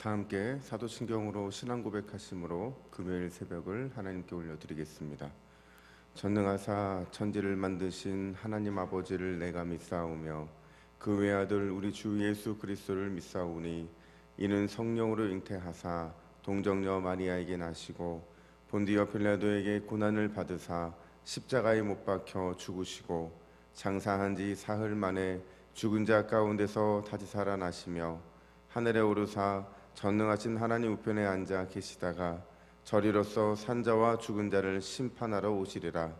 다 함께 사도신경으로 신앙 고백하심으로 금요일 새벽을 하나님께 올려드리겠습니다. 전능하사 천지를 만드신 하나님 아버지를 내가 믿사오며 그 외아들 우리 주 예수 그리스도를 믿사오니 이는 성령으로 잉태하사 동정녀 마리아에게 나시고 본디오 빌라도에게 고난을 받으사 십자가에 못 박혀 죽으시고 장사한 지 사흘 만에 죽은 자 가운데서 다시 살아나시며 하늘에 오르사 전능하신 하나님 우편에 앉아 계시다가 저리로서 산자와 죽은 자를 심판하러 오시리라.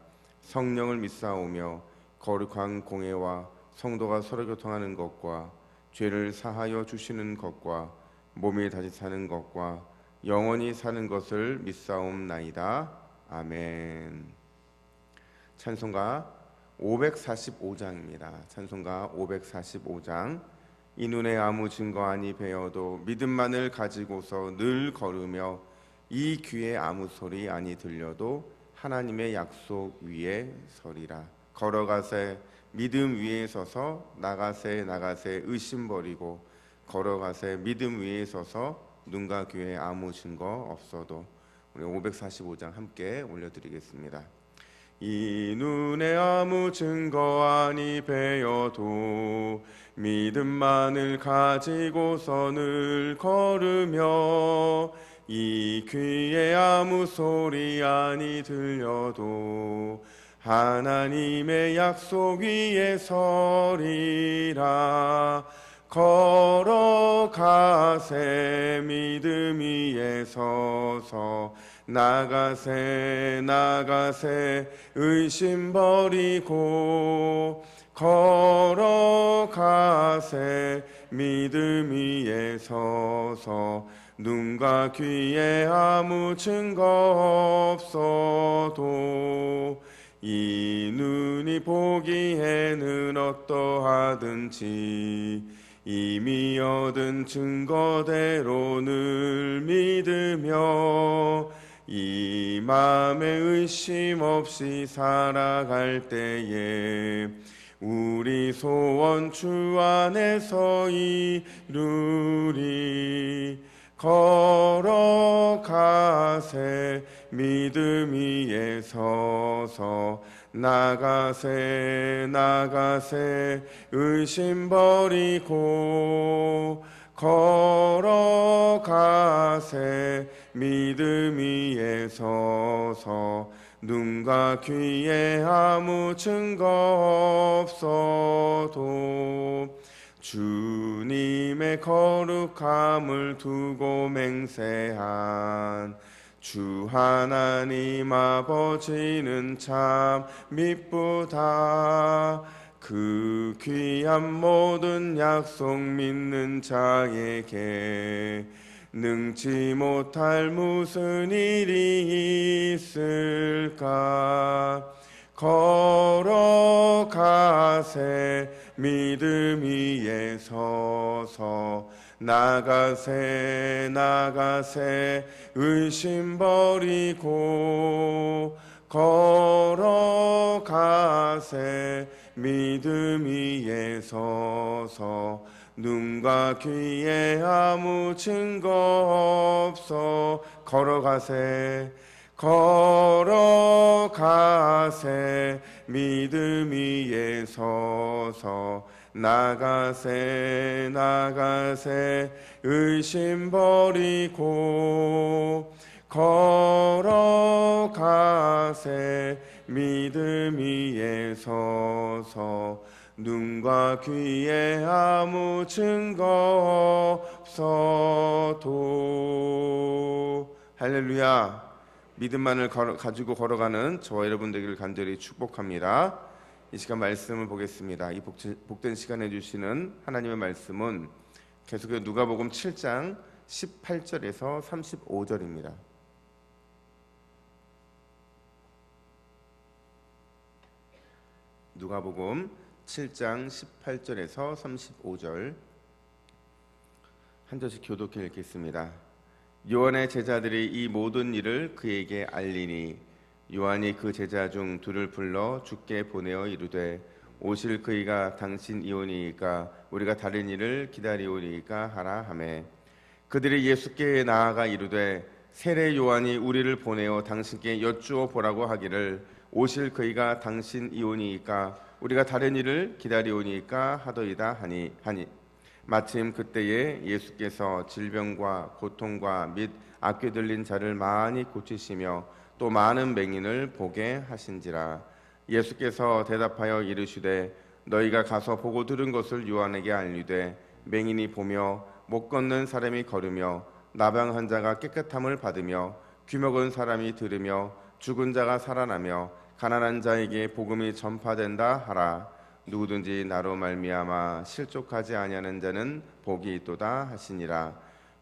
성령을 믿사오며 거룩한 공회와 성도가 서로 교통하는 것과 죄를 사하여 주시는 것과 몸이 다시 사는 것과 영원히 사는 것을 믿사옵나이다. 아멘. 찬송가 545장입니다. 찬송가 545장. 이 눈에 아무 증거 아니 배어도 믿음만을 가지고서 늘 걸으며 이 귀에 아무 소리 아니 들려도 하나님의 약속 위에 서리라. 걸어가세 믿음 위에 서서 나가세 의심 버리고 걸어가세 믿음 위에 서서 눈과 귀에 아무 증거 없어도. 우리 545장 함께 올려드리겠습니다. 이 눈에 아무 증거 아니 배어도 믿음만을 가지고서 늘 걸으며 이 귀에 아무 소리 아니 들려도 하나님의 약속 위에 서리라. 걸어가세 믿음 위에 서서 나가세 의심 버리고 걸어가세 믿음 위에 서서 눈과 귀에 아무 증거 없어도 이 눈이 보기에는 어떠하든지 이미 얻은 증거대로 늘 믿으며 이 맘에 의심 없이 살아갈 때에 우리 소원 주 안에서 이루리. 걸어가세 믿음 위에 서서 나가세 의심 버리고 걸어가세 믿음 위에 서서 눈과 귀에 아무 증거 없어도 주님의 거룩함을 두고 맹세한 주 하나님 아버지는 참 미쁘다. 그 귀한 모든 약속 믿는 자에게 능치 못할 무슨 일이 있을까. 걸어가세 믿음 위에 서서 나가세 의심 버리고 걸어가세 믿음 위에 서서 눈과 귀에 아무 증거 없어. 걸어가세 믿음 위에 서서 나가세 의심 버리고 걸어가세 믿음 위에 서서 눈과 귀에 아무 증거 없어도. 할렐루야. 믿음만을 가지고 걸어가는 저와 여러분 되기를 간절히 축복합니다. 이 시간 말씀을 보겠습니다. 이 복된 시간에 주시는 하나님의 말씀은 계속해서 누가복음 7장 18절에서 35절입니다. 누가복음 7장 18절에서 35절 한 절씩 교독해 읽겠습니다. 요한의 제자들이 이 모든 일을 그에게 알리니 요한이 그 제자 중 둘을 불러 주께 보내어 이르되 오실 그이가 당신이오니이까 우리가 다른 일을 기다리오니이까 하라 하매 그들이 예수께 나아가 이르되 세례 요한이 우리를 보내어 당신께 여쭈어 보라고 하기를 오실 그이가 당신이오니이까 우리가 다른 일을 기다리오니이까 하더이다 하니 마침 그때에 예수께서 질병과 고통과 및 악귀 들린 자를 많이 고치시며 또 많은 맹인을 보게 하신지라. 예수께서 대답하여 이르시되 너희가 가서 보고 들은 것을 요한에게 알리되 맹인이 보며 못 걷는 사람이 걸으며 나병 환자가 깨끗함을 받으며 귀먹은 사람이 들으며 죽은 자가 살아나며 가난한 자에게 복음이 전파된다 하라. 누구든지 나로 말미암아 실족하지 아니하는 자는 복이 있도다 하시니라.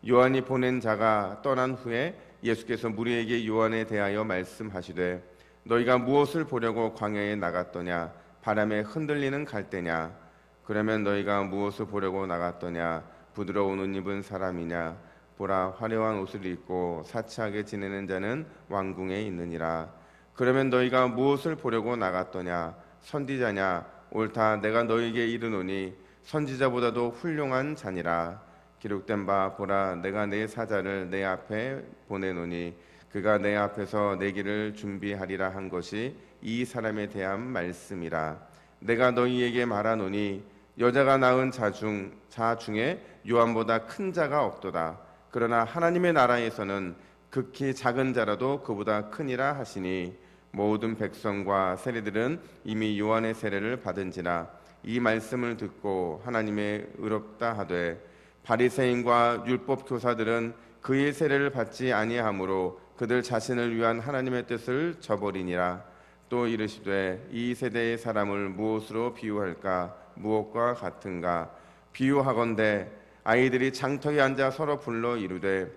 요한이 보낸 자가 떠난 후에 예수께서 무리에게 요한에 대하여 말씀하시되 너희가 무엇을 보려고 광야에 나갔더냐? 바람에 흔들리는 갈대냐? 그러면 너희가 무엇을 보려고 나갔더냐? 부드러운 옷 입은 사람이냐? 보라, 화려한 옷을 입고 사치하게 지내는 자는 왕궁에 있느니라. 그러면 너희가 무엇을 보려고 나갔더냐? 선지자냐? 옳다, 내가 너희에게 이르노니 선지자보다도 훌륭한 자니라. 기록된 바 보라, 내가 내 사자를 내 앞에 보내노니 그가 내 앞에서 내 길을 준비하리라 한 것이 이 사람에 대한 말씀이라. 내가 너희에게 말하노니 여자가 낳은 자 중에 요한보다 큰 자가 없도다. 그러나 하나님의 나라에서는 극히 작은 자라도 그보다 크니라 하시니 모든 백성과 세리들은 이미 요한의 세례를 받은지라. 이 말씀을 듣고 하나님의 의롭다 하되 바리새인과 율법 교사들은 그의 세례를 받지 아니하므로 그들 자신을 위한 하나님의 뜻을 저버리니라. 또 이르시되 이 세대의 사람을 무엇으로 비유할까? 무엇과 같은가? 비유하건대 아이들이 장터에 앉아 서로 불러 이르되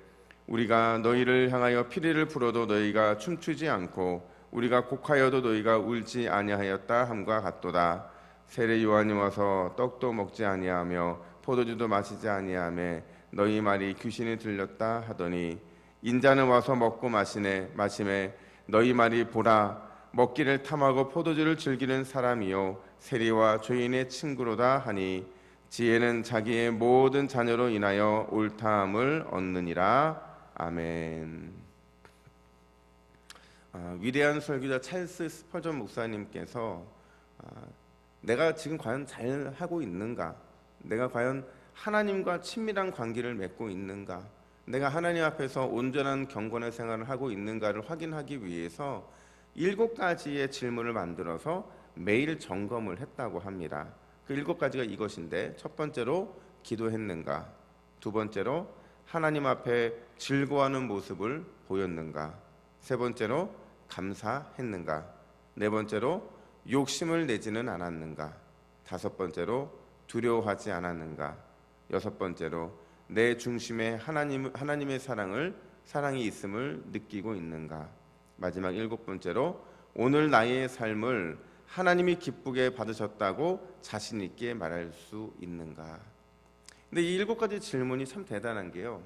우리가 너희를 향하여 피리를 불어도 너희가 춤추지 않고 우리가 곡하여도 너희가 울지 아니하였다 함과 같도다. 세례 요한이 와서 떡도 먹지 아니하며 포도주도 마시지 아니하며 너희 말이 귀신이 들렸다 하더니 인자는 와서 먹고 마시매 너희 말이 보라, 먹기를 탐하고 포도주를 즐기는 사람이요 세리와 죄인의 친구로다 하니 지혜는 자기의 모든 자녀로 인하여 옳다함을 얻느니라. 아멘. 위대한 설교자 찰스 스펄전 목사님께서 내가 지금 과연 잘 하고 있는가? 내가 과연 하나님과 친밀한 관계를 맺고 있는가? 내가 하나님 앞에서 온전한 경건의 생활을 하고 있는가를 확인하기 위해서 7가지의 질문을 만들어서 매일 점검을 했다고 합니다. 그 7가지가 이것인데, 첫 번째로 기도했는가? 두 번째로 하나님 앞에 즐거워하는 모습을 보였는가? 세 번째로 감사했는가? 네 번째로 욕심을 내지는 않았는가? 다섯 번째로 두려워하지 않았는가? 여섯 번째로 내 중심에 하나님의 사랑이 있음을 느끼고 있는가? 마지막 7번째로 오늘 나의 삶을 하나님이 기쁘게 받으셨다고 자신 있게 말할 수 있는가? 근데 이 7가지 질문이 참 대단한 게요,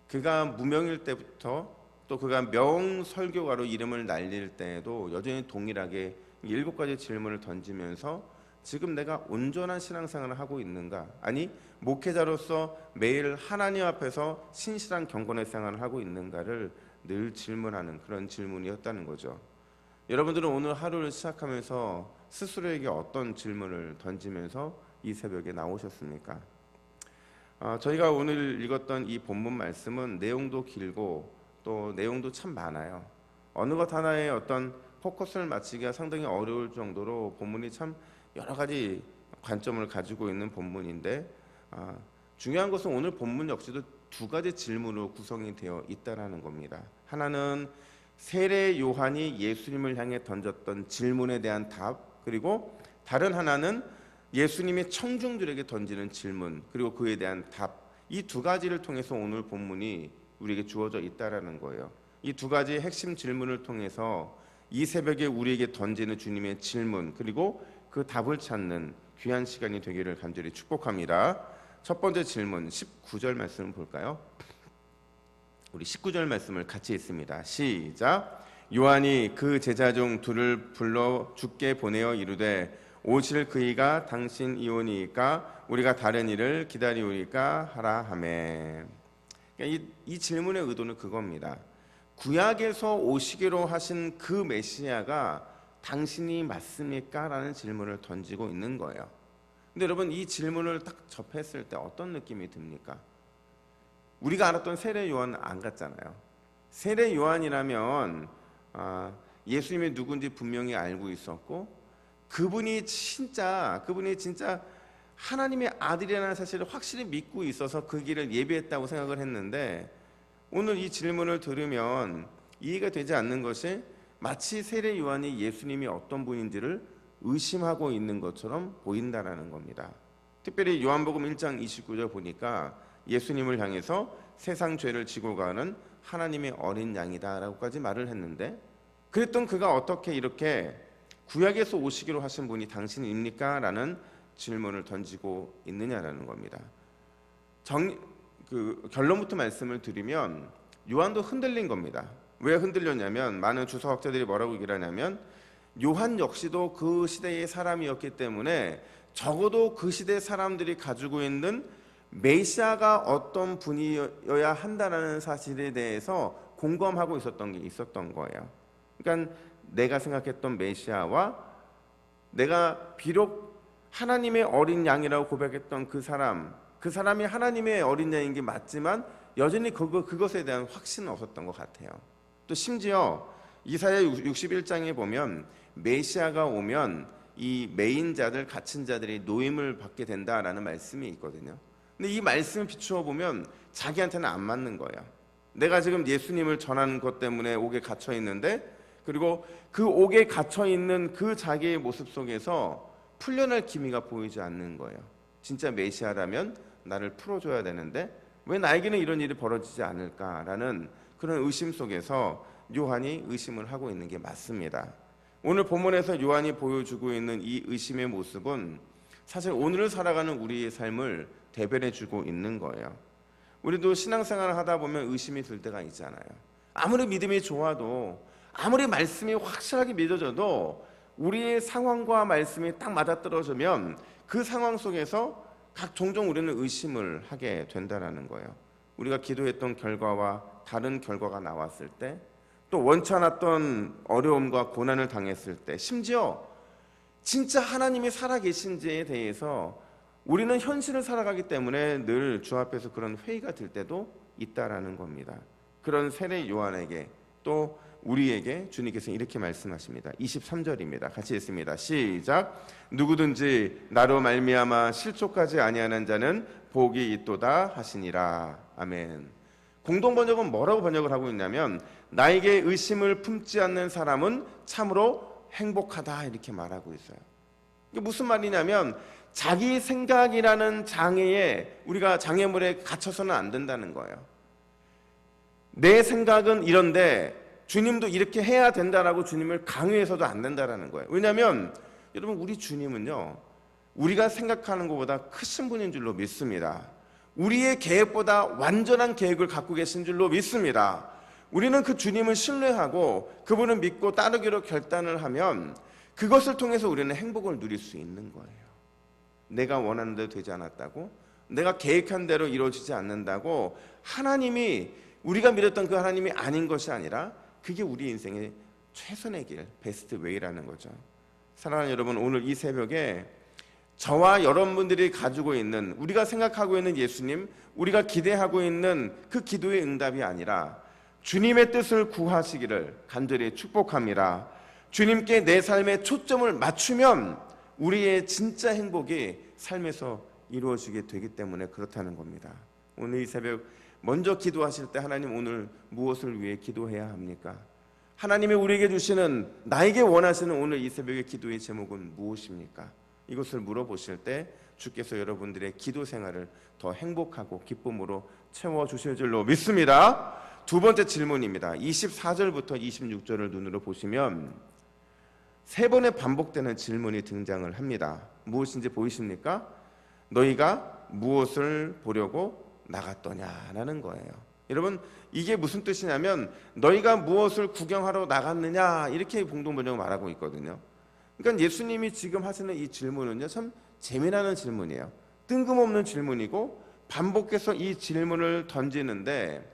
그가 무명일 때부터 또 그가 명설교가로 이름을 날릴 때에도 여전히 동일하게 7가지 질문을 던지면서 지금 내가 온전한 신앙생활을 하고 있는가? 아니, 목회자로서 매일 하나님 앞에서 신실한 경건의 생활을 하고 있는가를 늘 질문하는 그런 질문이었다는 거죠. 여러분들은 오늘 하루를 시작하면서 스스로에게 어떤 질문을 던지면서 이 새벽에 나오셨습니까? 저희가 오늘 읽었던 이 본문 말씀은 내용도 길고 또 내용도 참 많아요. 어느 것 하나에 어떤 포커스를 맞추기가 상당히 어려울 정도로 본문이 참 여러 가지 관점을 가지고 있는 본문인데, 중요한 것은 오늘 본문 역시도 2가지 질문으로 구성이 되어 있다는 겁니다. 하나는 세례 요한이 예수님을 향해 던졌던 질문에 대한 답, 그리고 다른 하나는 예수님이 청중들에게 던지는 질문, 그리고 그에 대한 답. 이 2가지를 통해서 오늘 본문이 우리에게 주어져 있다라는 거예요. 이 2가지 핵심 질문을 통해서 이 새벽에 우리에게 던지는 주님의 질문, 그리고 그 답을 찾는 귀한 시간이 되기를 간절히 축복합니다. 첫 번째 질문, 19절 말씀을 볼까요? 우리 19절 말씀을 같이 읽습니다. 시작. 요한이 그 제자 중 2를 불러 주께 보내어 이르되 오실 그이가 당신이오니이까 우리가 다른 일을 기다리오리까 하라 하매. 그러니까 이 질문의 의도는 그겁니다. 구약에서 오시기로 하신 그 메시아가 당신이 맞습니까? 라는 질문을 던지고 있는 거예요. 근데 여러분, 이 질문을 딱 접했을 때 어떤 느낌이 듭니까? 우리가 알았던 세례 요한은 안 같잖아요. 세례 요한이라면 예수님이 누군지 분명히 알고 있었고, 그분이 진짜 하나님의 아들이라는 사실을 확실히 믿고 있어서 그 길을 예비했다고 생각을 했는데, 오늘 이 질문을 들으면 이해가 되지 않는 것이 마치 세례 요한이 예수님이 어떤 분인지를 의심하고 있는 것처럼 보인다라는 겁니다. 특별히 요한복음 1장 29절 보니까 예수님을 향해서 세상 죄를 지고 가는 하나님의 어린 양이다라고까지 말을 했는데, 그랬던 그가 어떻게 이렇게 구약에서 오시기로 하신 분이 당신입니까? 라는 질문을 던지고 있느냐라는 겁니다. 결론부터 말씀을 드리면 요한도 흔들린 겁니다. 왜 흔들렸냐면, 많은 주석학자들이 뭐라고 얘기를 하냐면, 요한 역시도 그 시대의 사람이었기 때문에 적어도 그 시대 사람들이 가지고 있는 메시아가 어떤 분이어야 한다는 사실에 대해서 공감하고 있었던 게 있었던 거예요. 그러니까 내가 생각했던 메시아와 내가 비록 하나님의 어린 양이라고 고백했던 그 사람이 하나님의 어린 양인 게 맞지만 여전히 그것에 대한 확신은 없었던 것 같아요. 또 심지어 이사야 61장에 보면 메시아가 오면 이 매인 자들, 갇힌 자들이 노임을 받게 된다라는 말씀이 있거든요. 근데 이 말씀을 비추어 보면 자기한테는 안 맞는 거예요. 내가 지금 예수님을 전하는 것 때문에 옥에 갇혀 있는데, 그리고 그 옥에 갇혀 있는 그 자기의 모습 속에서 풀려날 기미가 보이지 않는 거예요. 진짜 메시아라면 나를 풀어줘야 되는데 왜 나에게는 이런 일이 벌어지지 않을까라는 그런 의심 속에서 요한이 의심을 하고 있는 게 맞습니다. 오늘 본문에서 요한이 보여주고 있는 이 의심의 모습은 사실 오늘을 살아가는 우리의 삶을 대변해주고 있는 거예요. 우리도 신앙생활을 하다 보면 의심이 들 때가 있잖아요. 아무리 믿음이 좋아도, 아무리 말씀이 확실하게 믿어져도 우리의 상황과 말씀이 딱 맞아떨어지면 그 상황 속에서 종종 우리는 의심을 하게 된다는 거예요. 우리가 기도했던 결과와 다른 결과가 나왔을 때, 또 원치 않았던 어려움과 고난을 당했을 때, 심지어 진짜 하나님이 살아계신지에 대해서 우리는 현실을 살아가기 때문에 늘 주 앞에서 그런 회의가 들 때도 있다라는 겁니다. 그런 세례 요한에게, 또 우리에게 주님께서 이렇게 말씀하십니다. 23절입니다. 같이 읽습니다. 시작. 누구든지 나로 말미암아 실족하지 아니하는 자는 복이 있도다 하시니라. 아멘. 공동 번역은 뭐라고 번역을 하고 있냐면, 나에게 의심을 품지 않는 사람은 참으로 행복하다, 이렇게 말하고 있어요. 이게 무슨 말이냐면, 자기 생각이라는 장애에, 우리가 장애물에 갇혀서는 안 된다는 거예요. 내 생각은 이런데 주님도 이렇게 해야 된다라고 주님을 강요해서도 안 된다라는 거예요. 왜냐하면 여러분, 우리 주님은요, 우리가 생각하는 것보다 크신 분인 줄로 믿습니다. 우리의 계획보다 완전한 계획을 갖고 계신 줄로 믿습니다. 우리는 그 주님을 신뢰하고 그분을 믿고 따르기로 결단을 하면 그것을 통해서 우리는 행복을 누릴 수 있는 거예요. 내가 원하는 대로 되지 않았다고, 내가 계획한 대로 이루어지지 않는다고 하나님이, 우리가 믿었던 그 하나님이 아닌 것이 아니라 그게 우리 인생의 최선의 길, 베스트 웨이라는 거죠. 사랑하는 여러분, 오늘 이 새벽에 저와 여러분들이 가지고 있는, 우리가 생각하고 있는 예수님, 우리가 기대하고 있는 그 기도의 응답이 아니라 주님의 뜻을 구하시기를 간절히 축복합니다. 주님께 내 삶의 초점을 맞추면 우리의 진짜 행복이 삶에서 이루어지게 되기 때문에 그렇다는 겁니다. 오늘 이 새벽 먼저 기도하실 때, 하나님 오늘 무엇을 위해 기도해야 합니까? 하나님이 우리에게 주시는, 나에게 원하시는 오늘 이 새벽의 기도의 제목은 무엇입니까? 이것을 물어보실 때 주께서 여러분들의 기도 생활을 더 행복하고 기쁨으로 채워주실 줄로 믿습니다. 두 번째 질문입니다. 24절부터 26절을 눈으로 보시면 세 번의 반복되는 질문이 등장을 합니다. 무엇인지 보이십니까? 너희가 무엇을 보려고 나갔더냐라는 거예요. 여러분, 이게 무슨 뜻이냐면, 너희가 무엇을 구경하러 나갔느냐, 이렇게 공동번역을 말하고 있거든요. 그러니까 예수님이 지금 하시는 이 질문은요, 참 재미나는 질문이에요. 뜬금없는 질문이고 반복해서 이 질문을 던지는데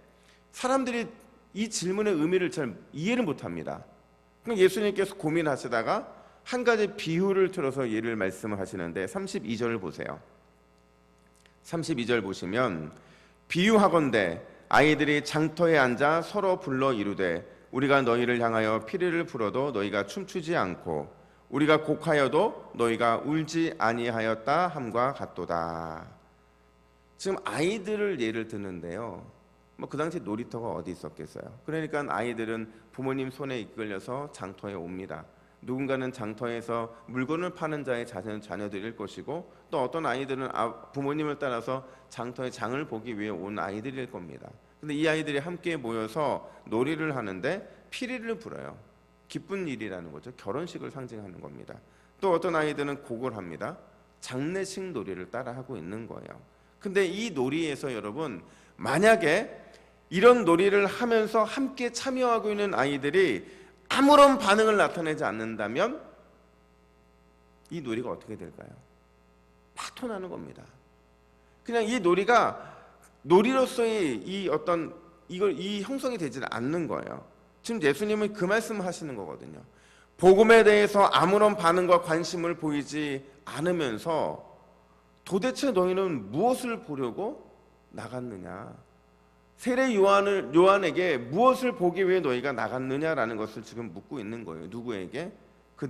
사람들이 이 질문의 의미를 잘 이해를 못합니다. 예수님께서 고민하시다가 한 가지 비유를 들어서 예를 말씀을 하시는데 32절을 보세요. 32절 보시면 비유하건대 아이들이 장터에 앉아 서로 불러 이르되 우리가 너희를 향하여 피리를 불어도 너희가 춤추지 않고 우리가 곡하여도 너희가 울지 아니하였다 함과 같도다. 지금 아이들을 예를 드는데요. 그 당시 놀이터가 어디 있었겠어요. 그러니까 아이들은 부모님 손에 이끌려서 장터에 옵니다. 누군가는 장터에서 물건을 파는 자의 자녀들일 것이고 또 어떤 아이들은 부모님을 따라서 장터에 장을 보기 위해 온 아이들일 겁니다. 근데 이 아이들이 함께 모여서 놀이를 하는데 피리를 불어요. 기쁜 일이라는 거죠. 결혼식을 상징하는 겁니다. 또 어떤 아이들은 곡을 합니다. 장례식 놀이를 따라하고 있는 거예요. 근데 이 놀이에서 여러분 만약에 이런 놀이를 하면서 함께 참여하고 있는 아이들이 아무런 반응을 나타내지 않는다면 이 놀이가 어떻게 될까요? 파토나는 겁니다. 그냥 이 놀이가 놀이로서의 이 형성이 되지 않는 거예요. 지금 예수님은 그 말씀을 하시는 거거든요. 복음에 대해서 아무런 반응과 관심을 보이지 않으면서 도대체 너희는 무엇을 보려고 나갔느냐? 세례 요한에게 무엇을 보기 위해 너희가 나갔느냐라는 것을 지금 묻고 있는 거예요. 누구에게? 그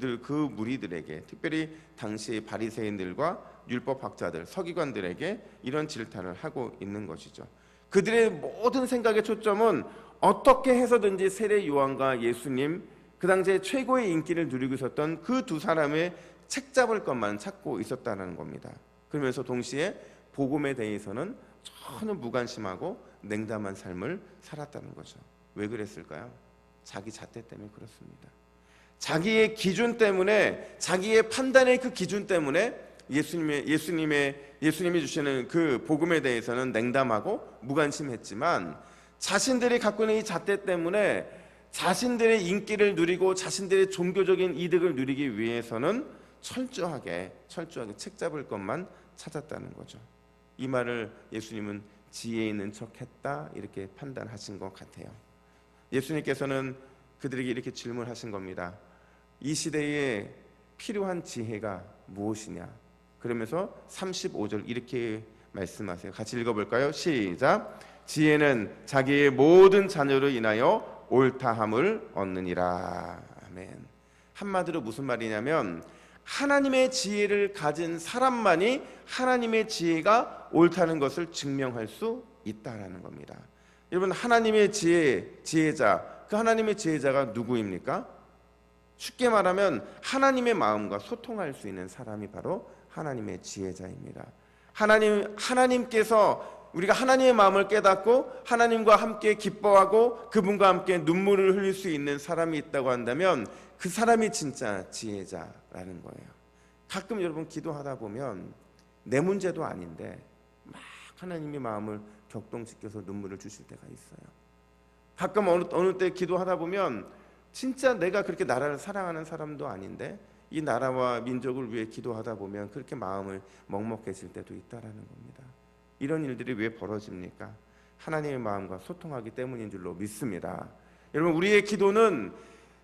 무리들에게, 특별히 당시 바리새인들과 율법학자들, 서기관들에게 이런 질타를 하고 있는 것이죠. 그들의 모든 생각의 초점은 어떻게 해서든지 세례 요한과 예수님, 그 당시에 최고의 인기를 누리고 있었던 그 두 사람의 책 잡을 것만 찾고 있었다는 겁니다. 그러면서 동시에 복음에 대해서는 전혀 무관심하고 냉담한 삶을 살았다는 거죠. 왜 그랬을까요? 자기 잣대 때문에 그렇습니다. 자기의 기준 때문에, 자기의 판단의 그 기준 때문에 예수님이 주시는 그 복음에 대해서는 냉담하고 무관심했지만 자신들이 갖고 있는 이 잣대 때문에 자신들의 인기를 누리고 자신들의 종교적인 이득을 누리기 위해서는 철저하게 책 잡을 것만 찾았다는 거죠. 이 말을 예수님은 지혜 있는 척했다 이렇게 판단하신 것 같아요. 예수님께서는 그들에게 이렇게 질문하신 겁니다. 이 시대에 필요한 지혜가 무엇이냐? 그러면서 35절 이렇게 말씀하세요. 같이 읽어볼까요? 시작. 지혜는 자기의 모든 자녀로 인하여 옳다함을 얻느니라. 아멘. 한마디로 무슨 말이냐면 하나님의 지혜를 가진 사람만이 하나님의 지혜가 옳다는 것을 증명할 수 있다라는 겁니다. 여러분, 하나님의 지혜자, 그 하나님의 지혜자가 누구입니까? 쉽게 말하면 하나님의 마음과 소통할 수 있는 사람이 바로 하나님의 지혜자입니다. 하나님께서 우리가 하나님의 마음을 깨닫고 하나님과 함께 기뻐하고 그분과 함께 눈물을 흘릴 수 있는 사람이 있다고 한다면 그 사람이 진짜 지혜자라는 거예요. 가끔 여러분 기도하다 보면 내 문제도 아닌데 막 하나님의 마음을 격동시켜서 눈물을 주실 때가 있어요. 가끔 어느 때 기도하다 보면 진짜 내가 그렇게 나라를 사랑하는 사람도 아닌데 이 나라와 민족을 위해 기도하다 보면 그렇게 마음을 먹먹해질 때도 있다라는 겁니다. 이런 일들이 왜 벌어집니까? 하나님의 마음과 소통하기 때문인 줄로 믿습니다. 여러분, 우리의 기도는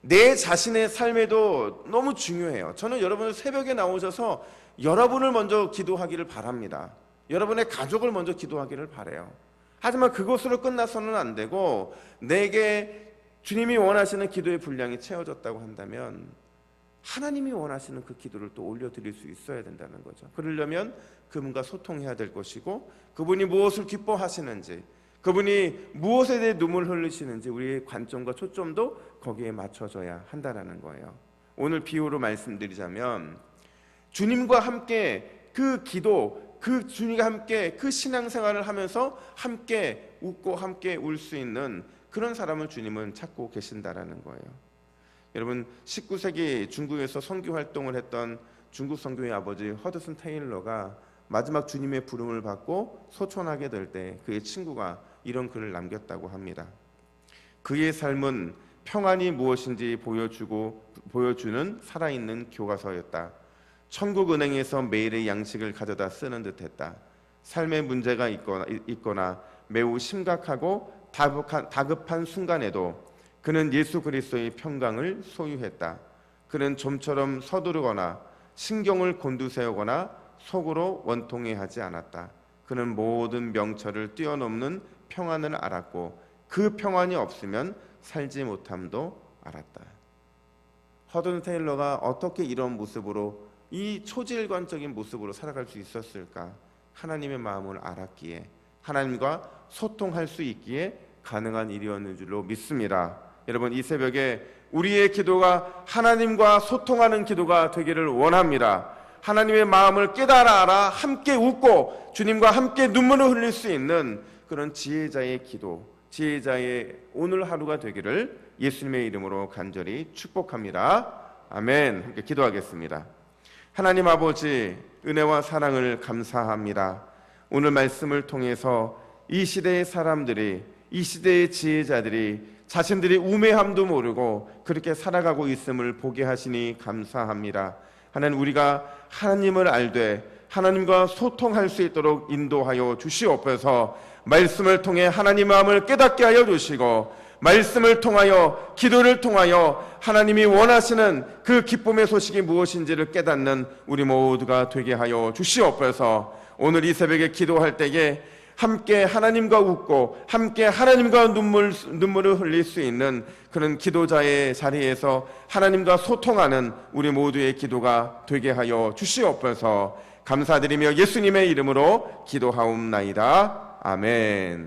내 자신의 삶에도 너무 중요해요. 저는 여러분 새벽에 나오셔서 여러분을 먼저 기도하기를 바랍니다. 여러분의 가족을 먼저 기도하기를 바라요. 하지만 그것으로 끝나서는 안 되고 내게 주님이 원하시는 기도의 분량이 채워졌다고 한다면 하나님이 원하시는 그 기도를 또 올려드릴 수 있어야 된다는 거죠. 그러려면 그분과 소통해야 될 것이고 그분이 무엇을 기뻐하시는지 그분이 무엇에 대해 눈물을 흘리시는지 우리의 관점과 초점도 거기에 맞춰져야 한다는 거예요. 오늘 비유로 말씀드리자면 주님과 함께 그 기도, 그 주님과 함께 그 신앙생활을 하면서 함께 웃고 함께 울 수 있는 그런 사람을 주님은 찾고 계신다라는 거예요. 여러분, 19세기 중국에서 선교 활동을 했던 중국 선교의 아버지 허드슨 테일러가 마지막 주님의 부름을 받고 소천하게 될 때 그의 친구가 이런 글을 남겼다고 합니다. 그의 삶은 평안이 무엇인지 보여주는 살아있는 교과서였다. 천국은행에서 매일의 양식을 가져다 쓰는 듯했다. 삶의 문제가 있거나 매우 심각하고 다급한 순간에도 그는 예수 그리스도의 평강을 소유했다. 그는 좀처럼 서두르거나 신경을 곤두세우거나 속으로 원통해하지 않았다. 그는 모든 명철을 뛰어넘는 평안을 알았고 그 평안이 없으면 살지 못함도 알았다. 허든 테일러가 어떻게 이런 모습으로, 이 초질관적인 모습으로 살아갈 수 있었을까? 하나님의 마음을 알았기에, 하나님과 소통할 수 있기에 가능한 일이었는 줄로 믿습니다. 여러분, 이 새벽에 우리의 기도가 하나님과 소통하는 기도가 되기를 원합니다. 하나님의 마음을 깨달아 알아 함께 웃고 주님과 함께 눈물을 흘릴 수 있는 그런 지혜자의 기도, 지혜자의 오늘 하루가 되기를 예수님의 이름으로 간절히 축복합니다. 아멘. 함께 기도하겠습니다. 하나님 아버지, 은혜와 사랑을 감사합니다. 오늘 말씀을 통해서 이 시대의 사람들이, 이 시대의 지혜자들이 자신들이 우매함도 모르고 그렇게 살아가고 있음을 보게 하시니 감사합니다. 하나님, 우리가 하나님을 알되 하나님과 소통할 수 있도록 인도하여 주시옵소서. 말씀을 통해 하나님 마음을 깨닫게 하여 주시고, 말씀을 통하여, 기도를 통하여 하나님이 원하시는 그 기쁨의 소식이 무엇인지를 깨닫는 우리 모두가 되게 하여 주시옵소서. 오늘 이 새벽에 기도할 때에 함께 하나님과 웃고 함께 하나님과 눈물을 흘릴 수 있는 그런 기도자의 자리에서 하나님과 소통하는 우리 모두의 기도가 되게 하여 주시옵소서. 감사드리며 예수님의 이름으로 기도하옵나이다. 아멘.